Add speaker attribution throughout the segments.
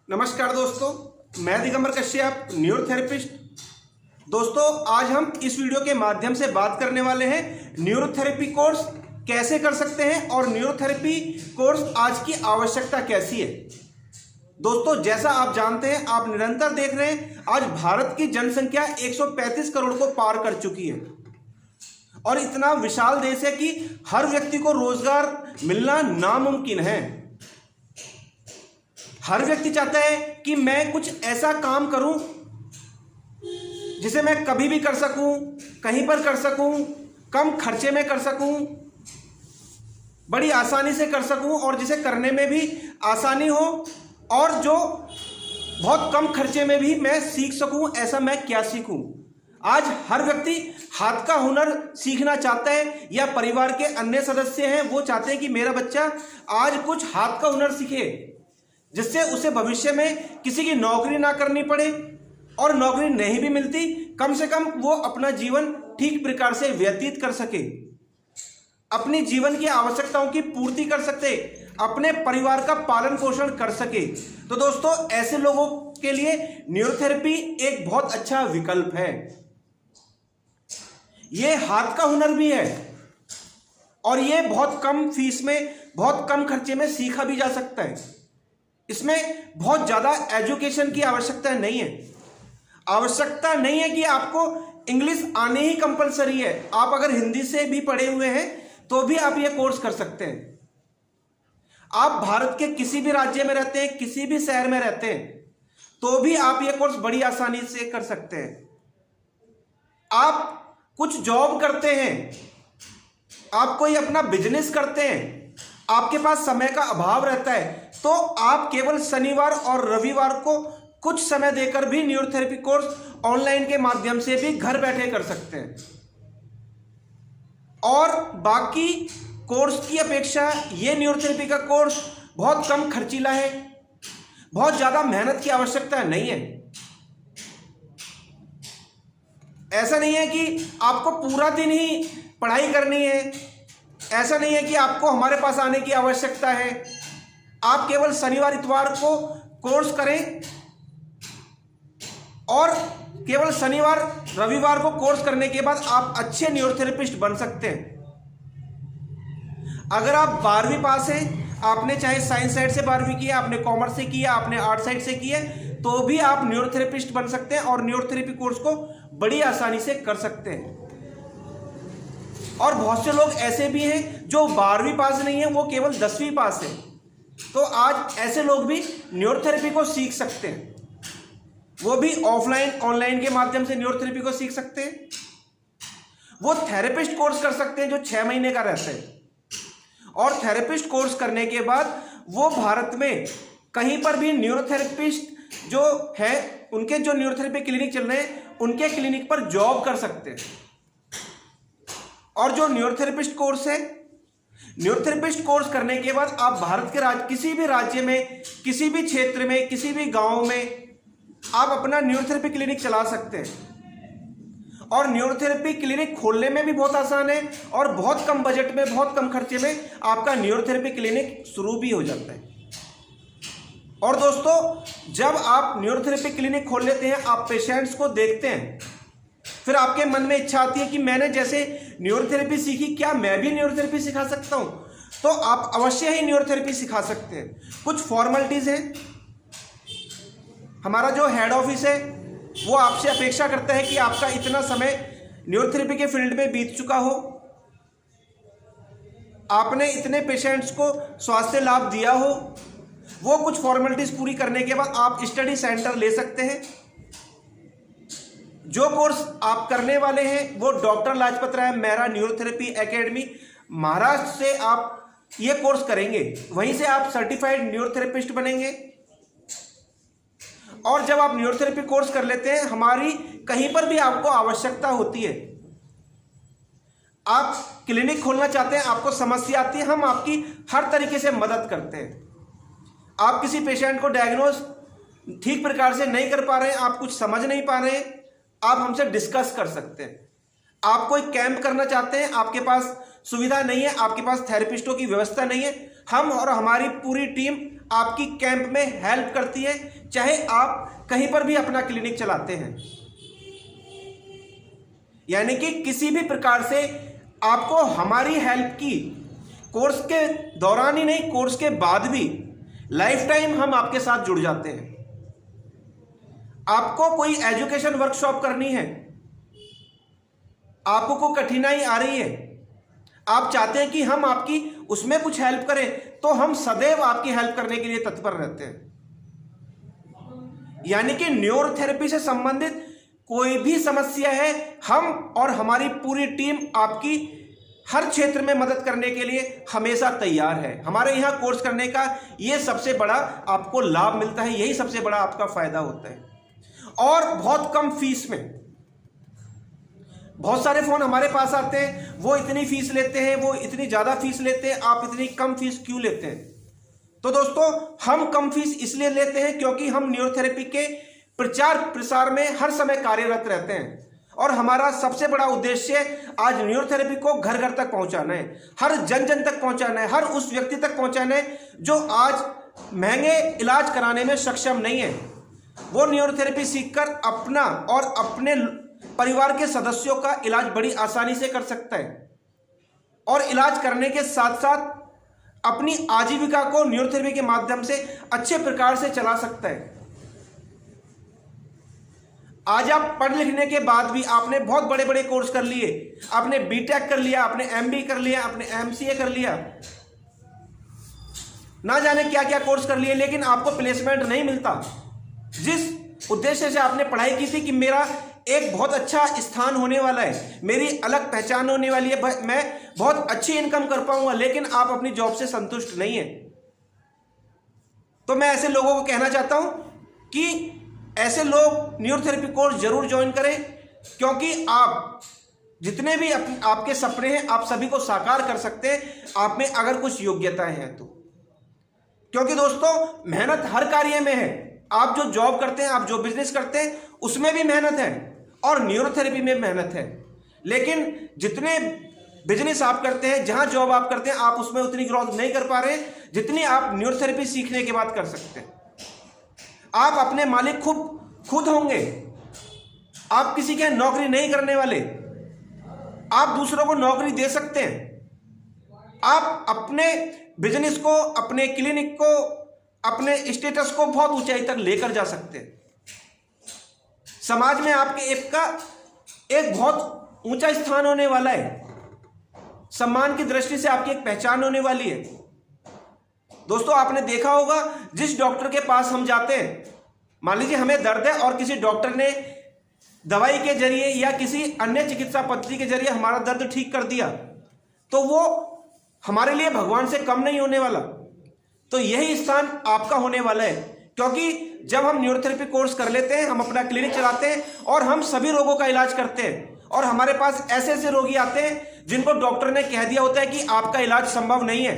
Speaker 1: नमस्कार दोस्तों, मैं दिगंबर कश्यप, न्यूरोथेरेपिस्ट। दोस्तों, आज हम इस वीडियो के माध्यम से बात करने वाले हैं न्यूरोथेरेपी कोर्स कैसे कर सकते हैं और न्यूरोथेरेपी कोर्स आज की आवश्यकता कैसी है। दोस्तों, जैसा आप जानते हैं, आप निरंतर देख रहे हैं, आज भारत की जनसंख्या 135 करोड़ को पार कर चुकी है और इतना विशाल देश है कि हर व्यक्ति को रोजगार मिलना नामुमकिन है। हर व्यक्ति चाहता है कि मैं कुछ ऐसा काम करूं जिसे मैं कभी भी कर सकूं, कहीं पर कर सकूं, कम खर्चे में कर सकूं, बड़ी आसानी से कर सकूं और जिसे करने में भी आसानी हो और जो बहुत कम खर्चे में भी मैं सीख सकूं। ऐसा मैं क्या सीखूं? आज हर व्यक्ति हाथ का हुनर सीखना चाहता है या परिवार के अन्य सदस्य हैं वो चाहते हैं कि मेरा बच्चा आज कुछ हाथ का हुनर सीखे जिससे उसे भविष्य में किसी की नौकरी ना करनी पड़े और नौकरी नहीं भी मिलती, कम से कम वो अपना जीवन ठीक प्रकार से व्यतीत कर सके, अपनी जीवन की आवश्यकताओं की पूर्ति कर सके, अपने परिवार का पालन पोषण कर सके। तो दोस्तों, ऐसे लोगों के लिए न्यूरोथेरेपी एक बहुत अच्छा विकल्प है। ये हाथ का हुनर भी है और ये बहुत कम फीस में, बहुत कम खर्चे में सीखा भी जा सकता है। इसमें बहुत ज़्यादा एजुकेशन की आवश्यकता नहीं है। आवश्यकता नहीं है कि आपको इंग्लिश आने ही कंपलसरी है। आप अगर हिंदी से भी पढ़े हुए हैं तो भी आप ये कोर्स कर सकते हैं। आप भारत के किसी भी राज्य में रहते हैं, किसी भी शहर में रहते हैं, तो भी आप ये कोर्स बड़ी आसानी से कर सकते हैं। आप कुछ जॉब करते हैं, आप कोई अपना बिजनेस करते हैं, आपके पास समय का अभाव रहता है, तो आप केवल शनिवार और रविवार को कुछ समय देकर भी न्यूरोथेरेपी कोर्स ऑनलाइन के माध्यम से भी घर बैठे कर सकते हैं। और बाकी कोर्स की अपेक्षा ये न्यूरोथेरेपी का कोर्स बहुत कम खर्चीला है, बहुत ज़्यादा मेहनत की आवश्यकता नहीं है। ऐसा नहीं है कि आपको पूरा दिन ही पढ़ाई करनी है, ऐसा नहीं है कि आपको हमारे पास आने की आवश्यकता है। आप केवल शनिवार इतवार को कोर्स करें और केवल शनिवार रविवार को कोर्स करने के बाद आप अच्छे न्यूरोथेरेपिस्ट बन सकते हैं। अगर आप 12वीं पास हैं, आपने चाहे साइंस साइड से 12वीं की है, आपने कॉमर्स से की है, आपने आर्ट साइड से की है, तो भी आप न्यूरोथेरेपिस्ट बन सकते हैं और न्यूरोथेरेपी कोर्स को बड़ी आसानी से कर सकते हैं। और बहुत से लोग ऐसे भी हैं जो 12वीं पास नहीं है, वो केवल 10वीं पास है, तो आज ऐसे लोग भी न्यूरोथेरेपी को सीख सकते हैं। वो भी ऑफलाइन ऑनलाइन के माध्यम से न्यूरोथेरेपी को सीख सकते हैं। वो थेरेपिस्ट कोर्स कर सकते हैं जो 6 महीने का रहता है और थेरेपिस्ट कोर्स करने के बाद वो भारत में कहीं पर भी न्यूरोथेरेपिस्ट जो है, उनके जो न्यूरोथेरेपी क्लिनिक चल रहे हैं, उनके क्लिनिक पर जॉब कर सकते हैं। और जो न्यूरोथेरेपिस्ट कोर्स है, न्यूरोथेरेपिस्ट कोर्स करने के बाद आप भारत के किसी भी राज्य में, किसी भी क्षेत्र में, किसी भी गांव में आप अपना न्यूरोथेरेपी क्लिनिक चला सकते हैं। और न्यूरोथेरेपी क्लिनिक खोलने में भी बहुत आसान है और बहुत कम बजट में, बहुत कम खर्चे में आपका न्यूरोथेरेपी क्लिनिक शुरू भी हो जाता है। और दोस्तों, जब आप न्यूरोथेरेपी क्लिनिक खोल लेते हैं, आप पेशेंट्स को देखते हैं, फिर आपके मन में इच्छा आती है कि मैंने जैसे न्यूरोथेरेपी सीखी, क्या मैं भी न्यूरोथेरेपी सिखा सकता हूं? तो आप अवश्य ही न्यूरोथेरेपी सिखा सकते हैं। कुछ फॉर्मेलिटीज हैं। हमारा जो हेड ऑफिस है वो आपसे अपेक्षा करता है कि आपका इतना समय न्यूरोथेरेपी के फील्ड में बीत चुका हो, आपने इतने पेशेंट्स को स्वास्थ्य लाभ दिया हो। वो कुछ फॉर्मेलिटीज पूरी करने के बाद आप स्टडी सेंटर ले सकते हैं। जो कोर्स आप करने वाले हैं वो doctor Lajpat Rai Mehra neurotherapy academy Maharashtra से आप ये कोर्स करेंगे। वहीं से आप सर्टिफाइड न्यूरोथेरेपिस्ट बनेंगे। और जब आप न्यूरोथेरेपी कोर्स कर लेते हैं, हमारी कहीं पर भी आपको आवश्यकता होती है, आप क्लिनिक खोलना चाहते हैं, आपको समस्या आती है, हम आपकी हर तरीके से मदद करते हैं। आप किसी पेशेंट को डायग्नोज ठीक प्रकार से नहीं कर पा रहे हैं, आप कुछ समझ नहीं पा रहे हैं, आप हमसे डिस्कस कर सकते हैं। आप कोई कैंप करना चाहते हैं, आपके पास सुविधा नहीं है, आपके पास थेरेपिस्टों की व्यवस्था नहीं है, हम और हमारी पूरी टीम आपकी कैंप में हेल्प करती है, चाहे आप कहीं पर भी अपना क्लिनिक चलाते हैं। यानी कि किसी भी प्रकार से आपको हमारी हेल्प की कोर्स के दौरान ही नहीं, कोर्स के बाद भी लाइफ टाइम हम आपके साथ जुड़ जाते हैं। आपको कोई एजुकेशन वर्कशॉप करनी है, आपको कोई कठिनाई आ रही है, आप चाहते हैं कि हम आपकी उसमें कुछ हेल्प करें, तो हम सदैव आपकी हेल्प करने के लिए तत्पर रहते हैं। यानी कि न्यूरोथेरेपी से संबंधित कोई भी समस्या है, हम और हमारी पूरी टीम आपकी हर क्षेत्र में मदद करने के लिए हमेशा तैयार है। हमारे यहाँ कोर्स करने का ये सबसे बड़ा आपको लाभ मिलता है, यही सबसे बड़ा आपका फायदा होता है। और बहुत कम फीस में, बहुत सारे फोन हमारे पास आते हैं, वो इतनी फीस लेते हैं, वो इतनी ज्यादा फीस लेते हैं, आप इतनी कम फीस क्यों लेते हैं? तो दोस्तों, हम कम फीस इसलिए लेते हैं क्योंकि हम न्यूरोथेरेपी के प्रचार प्रसार में हर समय कार्यरत रहते हैं और हमारा सबसे बड़ा उद्देश्य आज न्यूरोथेरेपी को घर घर तक पहुंचाना है, हर जन जन तक पहुंचाना है, हर उस व्यक्ति तक पहुंचाना है जो आज महंगे इलाज कराने में सक्षम नहीं है। वो न्यूरोथेरेपी सीखकर अपना और अपने परिवार के सदस्यों का इलाज बड़ी आसानी से कर सकता है और इलाज करने के साथ साथ अपनी आजीविका को न्यूरोथेरेपी के माध्यम से अच्छे प्रकार से चला सकता है। आज आप पढ़ लिखने के बाद भी आपने बहुत बड़े बड़े कोर्स कर लिए, आपने बीटेक कर लिया, आपने एमबी कर लिया, आपने एमसीए कर लिया, ना जाने क्या क्या कोर्स कर लिए, लेकिन आपको प्लेसमेंट नहीं मिलता। जिस उद्देश्य से आपने पढ़ाई की थी कि मेरा एक बहुत अच्छा स्थान होने वाला है, मेरी अलग पहचान होने वाली है, मैं बहुत अच्छी इनकम कर पाऊंगा, लेकिन आप अपनी जॉब से संतुष्ट नहीं है, तो मैं ऐसे लोगों को कहना चाहता हूं कि ऐसे लोग न्यूरोथेरेपी कोर्स जरूर ज्वाइन करें, क्योंकि आप जितने भी आपके सपने हैं आप सभी को साकार कर सकते हैं, आप में अगर कुछ योग्यताएं हैं तो। क्योंकि दोस्तों, मेहनत हर कार्य में है। आप जो जॉब करते हैं, आप जो बिजनेस करते हैं, उसमें भी मेहनत है और न्यूरोथेरेपी में मेहनत है। लेकिन जितने बिजनेस आप करते हैं, जहां जॉब आप करते हैं, आप उसमें उतनी ग्रोथ नहीं कर पा रहे जितनी आप न्यूरोथेरेपी सीखने के बाद कर सकते हैं। आप अपने मालिक खुद होंगे, आप किसी के नौकरी नहीं करने वाले, आप दूसरों को नौकरी दे सकते हैं। आप अपने बिजनेस को, अपने क्लिनिक को, अपने स्टेटस को बहुत ऊंचाई तक लेकर जा सकते हैं। समाज में आपके एक बहुत ऊंचा स्थान होने वाला है, सम्मान की दृष्टि से आपकी एक पहचान होने वाली है। दोस्तों, आपने देखा होगा, जिस डॉक्टर के पास हम जाते हैं, मान लीजिए हमें दर्द है और किसी डॉक्टर ने दवाई के जरिए या किसी अन्य चिकित्सा पद्धति के जरिए हमारा दर्द ठीक कर दिया, तो वो हमारे लिए भगवान से कम नहीं होने वाला। तो यही स्थान आपका होने वाला है, क्योंकि जब हम न्यूरोथेरेपी कोर्स कर लेते हैं, हम अपना क्लिनिक चलाते हैं और हम सभी रोगों का इलाज करते हैं, और हमारे पास ऐसे ऐसे रोगी आते हैं जिनको डॉक्टर ने कह दिया होता है कि आपका इलाज संभव नहीं है,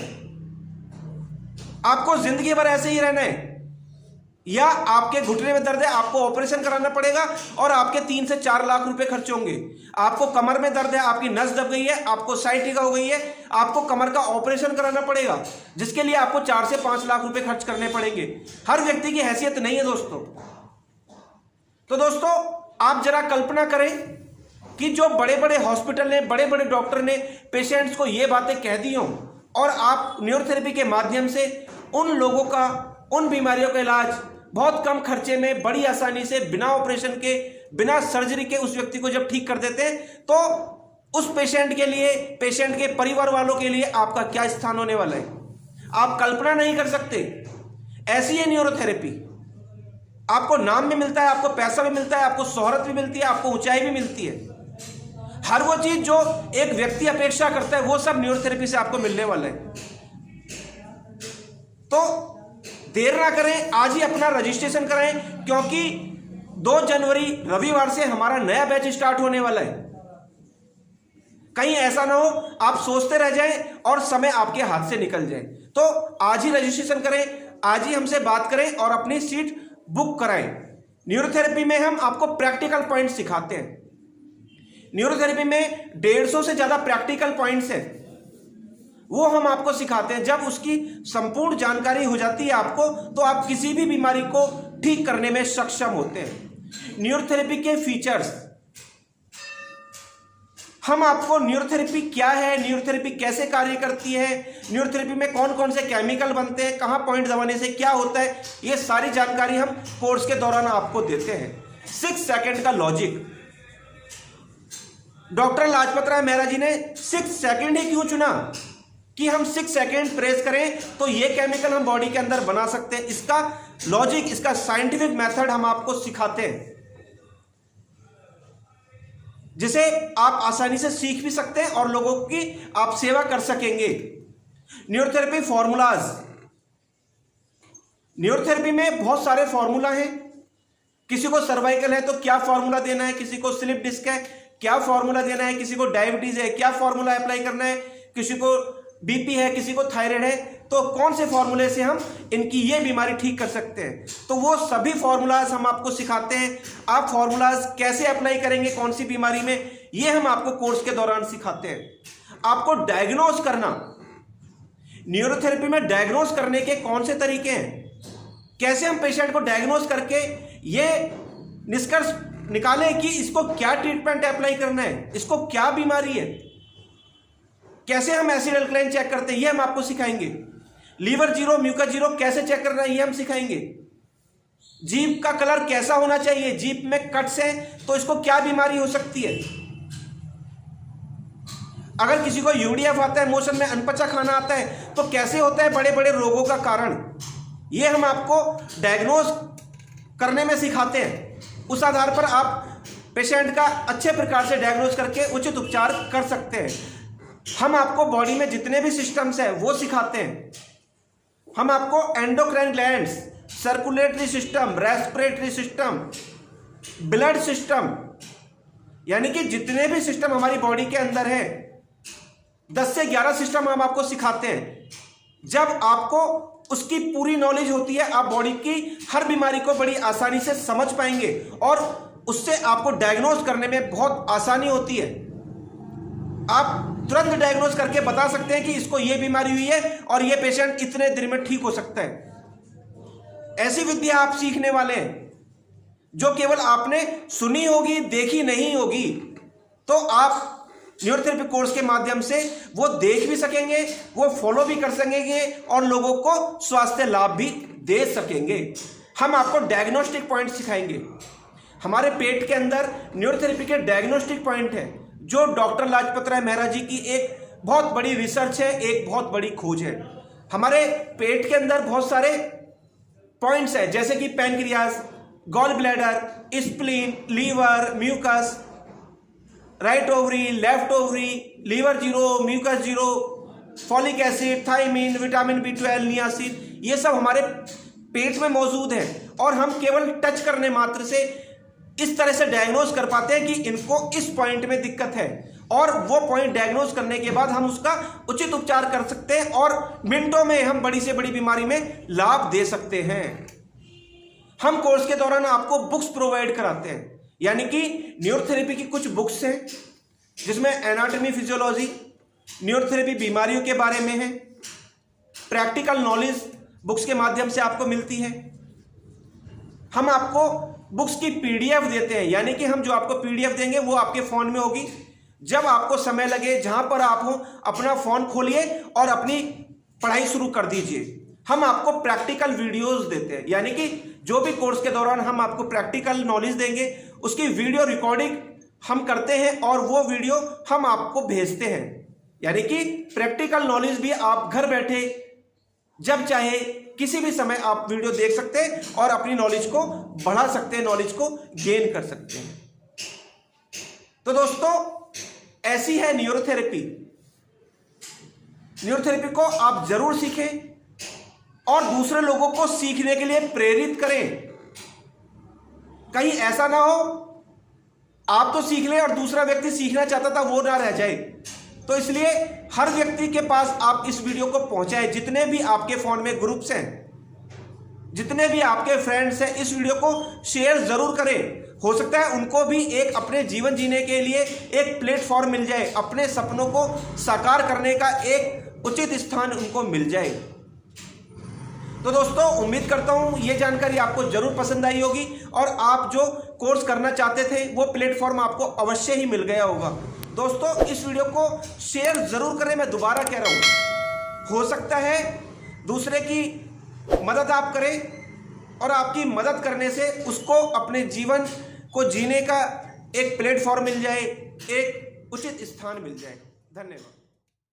Speaker 1: आपको जिंदगी भर ऐसे ही रहना है, या आपके घुटने में दर्द है, आपको ऑपरेशन कराना पड़ेगा और आपके 3 से 4 लाख रुपए खर्च होंगे। आपको कमर में दर्द है, आपकी नस दब गई है, आपको साइटिका हो गई है, आपको कमर का ऑपरेशन कराना पड़ेगा, जिसके लिए आपको 4 से 5 लाख रुपए खर्च करने पड़ेंगे। हर व्यक्ति की हैसियत नहीं है दोस्तों। तो दोस्तों, आप जरा कल्पना करें कि जो बड़े बड़े हॉस्पिटल ने, बड़े बड़े डॉक्टर ने पेशेंट्स को ये बातें कह दी हों, और आप न्यूरोथेरेपी के माध्यम से उन लोगों का, उन बीमारियों का इलाज बहुत कम खर्चे में, बड़ी आसानी से, बिना ऑपरेशन के, बिना सर्जरी के उस व्यक्ति को जब ठीक कर देते हैं, तो उस पेशेंट के लिए, पेशेंट के परिवार वालों के लिए आपका क्या स्थान होने वाला है, आप कल्पना नहीं कर सकते। ऐसी है न्यूरोथेरेपी। आपको नाम भी मिलता है, आपको पैसा भी मिलता है, आपको शोहरत भी मिलती है, आपको ऊंचाई भी मिलती है। हर वो चीज जो एक व्यक्ति अपेक्षा करता है, वो सब न्यूरोथेरेपी से आपको मिलने वाला है। तो देर ना करें, आज ही अपना रजिस्ट्रेशन कराएं, क्योंकि 2 जनवरी रविवार से हमारा नया बैच स्टार्ट होने वाला है। कहीं ऐसा ना हो आप सोचते रह जाएं और समय आपके हाथ से निकल जाए। तो आज ही रजिस्ट्रेशन करें, आज ही हमसे बात करें और अपनी सीट बुक कराएं। न्यूरोथेरेपी में हम आपको प्रैक्टिकल पॉइंट सिखाते हैं। न्यूरोथेरेपी में 150 से ज्यादा प्रैक्टिकल पॉइंट्स हैं। वो हम आपको सिखाते हैं। जब उसकी संपूर्ण जानकारी हो जाती है आपको, तो आप किसी भी बीमारी को ठीक करने में सक्षम होते हैं। न्यूरोथेरेपी के फीचर्स, हम आपको न्यूरोथेरेपी क्या है, न्यूरोथेरेपी कैसे कार्य करती है, न्यूरोथेरेपी में कौन कौन से केमिकल बनते हैं, कहाँ पॉइंट दबाने से क्या होता है, ये सारी जानकारी हम कोर्स के दौरान आपको देते हैं। 6 सेकंड का लॉजिक, डॉक्टर लाजपत राय मेहरा जी ने 6 सेकंड ही क्यों चुना कि हम 6 सेकंड प्रेस करें तो ये केमिकल हम बॉडी के अंदर बना सकते हैं। इसका लॉजिक, इसका साइंटिफिक मेथड हम आपको सिखाते हैं, जिसे आप आसानी से सीख भी सकते हैं और लोगों की आप सेवा कर सकेंगे। न्यूरोथेरेपी फॉर्मूलाज, न्यूरोथेरेपी में बहुत सारे फॉर्मूला हैं। किसी को सर्वाइकल है तो क्या फॉर्मूला देना है, किसी को स्लिप डिस्क है क्या फॉर्मूला देना है, किसी को डायबिटीज है क्या फॉर्मूला अप्लाई करना है, किसी को बीपी है, किसी को थायराइड है, तो कौन से फॉर्मूले से हम इनकी ये बीमारी ठीक कर सकते हैं। तो वो सभी फॉर्मूलाज हम आपको सिखाते हैं। आप फॉर्मूलाज कैसे अप्लाई करेंगे कौन सी बीमारी में, ये हम आपको कोर्स के दौरान सिखाते हैं। आपको डायग्नोज करना, न्यूरोथेरेपी में डायग्नोज करने के कौन से तरीके हैं, कैसे हम पेशेंट को डायग्नोज करके ये निष्कर्ष निकालें कि इसको क्या ट्रीटमेंट अप्लाई करना है, इसको क्या बीमारी है, कैसे हम एसिड अल्कलाइन चेक करते हैं ये हम आपको सिखाएंगे। लीवर जीरो म्यूकस जीरो कैसे चेक करना है ये हम सिखाएंगे। जीभ का कलर कैसा होना चाहिए, जीभ में कट्स है तो इसको क्या बीमारी हो सकती है। अगर किसी को यूडीएफ आता है, मोशन में अनपचा खाना आता है, तो कैसे होता है बड़े बड़े रोगों का कारण, ये हम आपको डायग्नोज करने में सिखाते हैं। उस आधार पर आप पेशेंट का अच्छे प्रकार से डायग्नोज करके उचित उपचार कर सकते हैं। हम आपको बॉडी में जितने भी सिस्टम्स हैं वो सिखाते हैं। हम आपको endocrine glands, circulatory system, respiratory system, blood system, यानी कि जितने भी सिस्टम हमारी बॉडी के अंदर है 10 से 11 सिस्टम हम आपको सिखाते हैं। जब आपको उसकी पूरी नॉलेज होती है, आप बॉडी की हर बीमारी को बड़ी आसानी से समझ पाएंगे और उससे आपको डायग्नोज करने में बहुत आसानी होती है। आप तुरंत डायग्नोज करके बता सकते हैं कि इसको ये बीमारी हुई है और ये पेशेंट इतने दिन में ठीक हो सकता है। ऐसी विद्या आप सीखने वाले हैं जो केवल आपने सुनी होगी, देखी नहीं होगी। तो आप न्यूरोथेरेपी कोर्स के माध्यम से वो देख भी सकेंगे, वो फॉलो भी कर सकेंगे और लोगों को स्वास्थ्य लाभ भी दे सकेंगे। हम आपको डायग्नोस्टिक पॉइंट सिखाएंगे। हमारे पेट के अंदर न्यूरोथेरेपी के डायग्नोस्टिक पॉइंट है, जो डॉक्टर लाजपत राय मेहरा जी की एक बहुत बड़ी रिसर्च है, एक बहुत बड़ी खोज है। हमारे पेट के अंदर बहुत सारे पॉइंट्स हैं, जैसे कि pancreas, gall bladder, spleen, liver, mucus, right ovary, left ovary, liver zero, mucus zero, folic acid, thiamine, vitamin B12, niacin, ये सब हमारे पेट में मौजूद हैं और हम केवल टच करने मात्र से इस तरह से डायग्नोज कर पाते हैं कि इनको इस पॉइंट में दिक्कत है, और वो पॉइंट डायग्नोज करने के बाद हम उसका उचित उपचार कर सकते हैं और मिनटों में हम बड़ी से बड़ी बीमारी में लाभ दे सकते हैं। हम कोर्स के दौरान आपको बुक्स प्रोवाइड कराते हैं, यानी कि न्यूरोथेरेपी की कुछ बुक्स हैं जिसमें एनाटॉमी, फिजियोलॉजी, न्यूरोथेरेपी बीमारियों के बारे में है। प्रैक्टिकल नॉलेज बुक्स के माध्यम से आपको मिलती है। हम आपको बुक्स की PDF देते हैं, यानी कि हम जो आपको PDF देंगे वो आपके फ़ोन में होगी। जब आपको समय लगे, जहां पर आप हो, अपना फ़ोन खोलिए और अपनी पढ़ाई शुरू कर दीजिए। हम आपको प्रैक्टिकल वीडियोस देते हैं, यानी कि जो भी कोर्स के दौरान हम आपको प्रैक्टिकल नॉलेज देंगे उसकी वीडियो रिकॉर्डिंग हम करते हैं और वो वीडियो हम आपको भेजते हैं। यानी कि प्रैक्टिकल नॉलेज भी आप घर बैठे जब चाहे किसी भी समय आप वीडियो देख सकते हैं और अपनी नॉलेज को बढ़ा सकते हैं, नॉलेज को गेन कर सकते हैं। तो दोस्तों, ऐसी है न्यूरोथेरेपी। न्यूरोथेरेपी को आप जरूर सीखें और दूसरे लोगों को सीखने के लिए प्रेरित करें। कहीं ऐसा ना हो आप तो सीख लें और दूसरा व्यक्ति सीखना चाहता था वो ना रह जाए। तो इसलिए हर व्यक्ति के पास आप इस वीडियो को पहुंचाएं। जितने भी आपके फोन में ग्रुप्स हैं, जितने भी आपके फ्रेंड्स हैं, इस वीडियो को शेयर जरूर करें। हो सकता है उनको भी एक अपने जीवन जीने के लिए एक प्लेटफॉर्म मिल जाए, अपने सपनों को साकार करने का एक उचित स्थान उनको मिल जाए। तो दोस्तों उम्मीद करता हूं ये जानकारी आपको जरूर पसंद आई होगी और आप जो कोर्स करना चाहते थे वो प्लेटफॉर्म आपको अवश्य ही मिल गया होगा। दोस्तों इस वीडियो को शेयर जरूर करें, मैं दोबारा कह रहा हूं, हो सकता है दूसरे की मदद आप करें और आपकी मदद करने से उसको अपने जीवन को जीने का एक प्लेटफॉर्म मिल जाए, एक उचित स्थान मिल जाए। धन्यवाद।